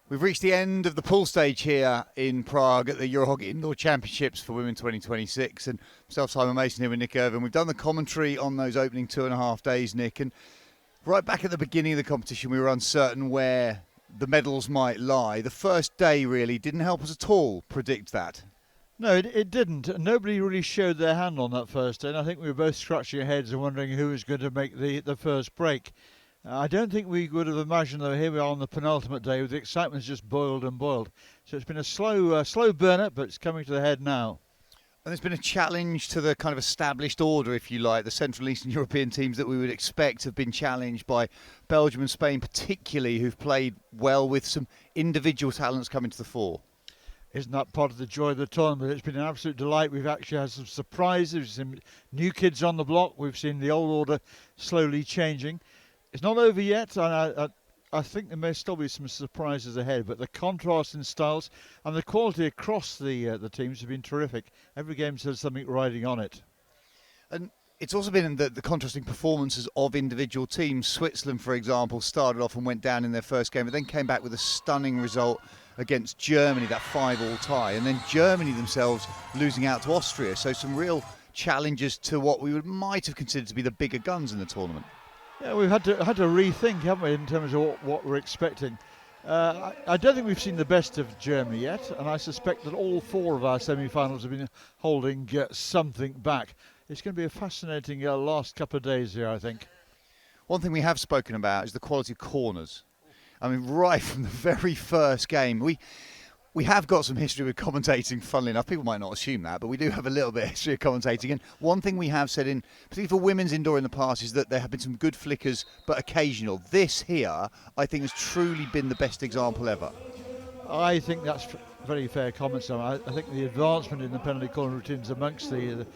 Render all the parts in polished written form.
We've reached the end of the pool stage here in Prague at the EuroHockey Indoor Championships for Women 2026, and myself, Simon Mason, here with Nick Irvine. We've done the commentary on those opening 2.5 days, Nick, and right back at the beginning of the competition we were uncertain where the medals might lie. The first day really didn't help us at all predict that. No, it didn't. Nobody really showed their hand on that first day, and I think we were both scratching our heads and wondering who was going to make the first break. I don't think we would have imagined that here we are on the penultimate day with the excitement's just boiled and boiled. So it's been a slow burner, but it's coming to the head now. And there's been a challenge to the kind of established order, if you like. The Central and Eastern European teams that we would expect have been challenged by Belgium and Spain particularly, who've played well with some individual talents coming to the fore. Isn't that part of the joy of the tournament? It's been an absolute delight. We've actually had some surprises, we've seen new kids on the block, we've seen the old order slowly changing. It's not over yet, and I think there may still be some surprises ahead, but the contrast in styles and the quality across the teams have been terrific. Every game's had something riding on it. And it's also been in the contrasting performances of individual teams. Switzerland, for example, started off and went down in their first game, but then came back with a stunning result against Germany, that 5-5 tie, and then Germany themselves losing out to Austria. So some real challenges to what we might have considered to be the bigger guns in the tournament. Yeah, we've had to rethink, haven't we, in terms of what we're expecting. I don't think we've seen the best of Germany yet, and I suspect that all four of our semi-finals have been holding something back. It's going to be a fascinating last couple of days here, I think. One thing we have spoken about is the quality of corners. I mean, right from the very first game, we have got some history with commentating, funnily enough. People might not assume that, but we do have a little bit of history of commentating. And one thing we have said, particularly for women's indoor in the past, is that there have been some good flickers, but occasional. This here, I think, has truly been the best example ever. I think that's very fair comment, Sam. I think the advancement in the penalty corner routines amongst the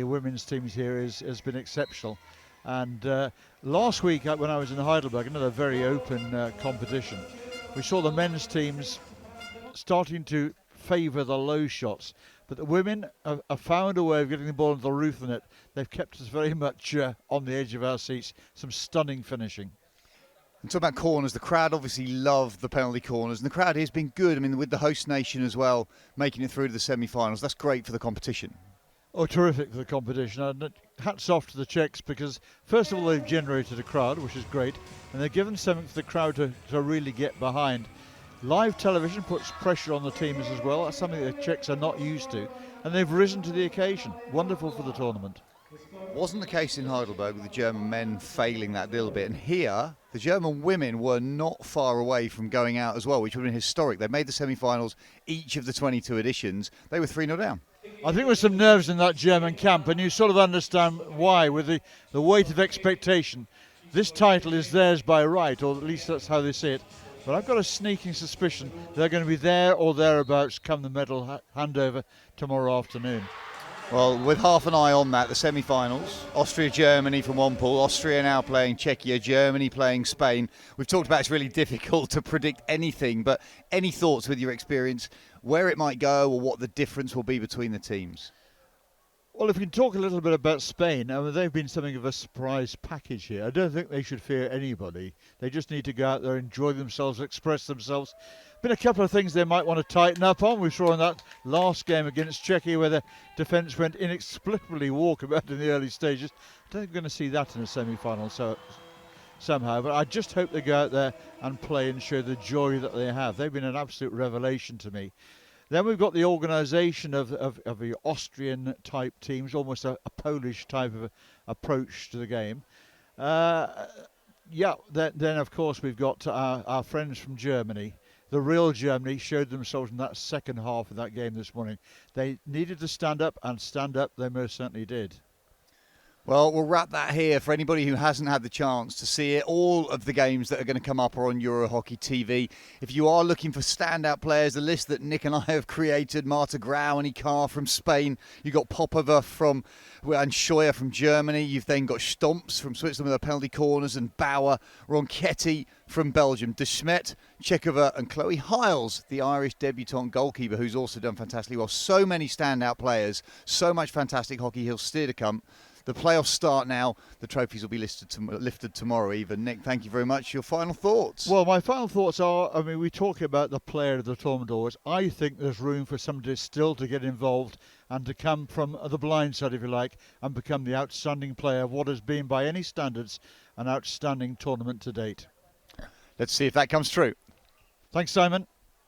women's teams here has been exceptional. And last week, when I was in Heidelberg, another very open competition, we saw the men's teams starting to favour the low shots, but the women have found a way of getting the ball into the roof of the net. They've kept us very much on the edge of our seats. Some stunning finishing. And talking about corners, the crowd obviously love the penalty corners, and the crowd has been good. I mean, with the host nation as well making it through to the semi-finals, that's great for the competition. Oh, terrific for the competition. And hats off to the Czechs, because first of all they've generated a crowd, which is great, and they've given something for the crowd to really get behind. Live television puts pressure on the teams as well. That's something the Czechs are not used to, and they've risen to the occasion. Wonderful for the tournament. Wasn't the case in Heidelberg with the German men failing that little bit, and here the German women were not far away from going out as well, which would have been historic. They made the semi-finals each of the 22 editions. They were 3-0 down. I think there's some nerves in that German camp, and you sort of understand why, with the weight of expectation. This title is theirs by right, or at least that's how they see it. But I've got a sneaking suspicion they're going to be there or thereabouts come the medal handover tomorrow afternoon. Well, with half an eye on that, the semi-finals, Austria-Germany from one pool, Austria now playing Czechia, Germany playing Spain. We've talked about it's really difficult to predict anything, but any thoughts with your experience, where it might go or what the difference will be between the teams? Well, if we can talk a little bit about Spain, I mean, they've been something of a surprise package here. I don't think they should fear anybody. They just need to go out there, enjoy themselves, express themselves. Been a couple of things they might want to tighten up on. We saw in that last game against Czechia where the defence went inexplicably walkabout in the early stages. I don't think we're going to see that in a semi-final somehow, but I just hope they go out there and play and show the joy that they have. They've been an absolute revelation to me. Then we've of the Austrian type teams, almost a Polish type of approach to the game. Then of course we've got our friends from Germany. The real Germany showed themselves in that second half of that game this morning. They needed to stand up, and stand up they most certainly did. Well, we'll wrap that here for anybody who hasn't had the chance to see it. All of the games that are going to come up are on EuroHockey TV. If you are looking for standout players, the list that Nick and I have created, Marta Grau and Icar from Spain. You've got Popova and Scheuer from Germany. You've then got Stomps from Switzerland with their penalty corners, and Bauer, Ronchetti from Belgium, De Smet, Chekova and Chloe Hiles, the Irish debutante goalkeeper who's also done fantastically well. So many standout players, so much fantastic hockey. He'll still to come. The playoffs start now. The trophies will be lifted tomorrow even. Nick, thank you very much. Your final thoughts? Well, my final thoughts are, I mean, we talk about the player of the tournament always. I think there's room for somebody still to get involved and to come from the blind side, if you like, and become the outstanding player of what has been, by any standards, an outstanding tournament to date. Let's see if that comes true. Thanks, Simon.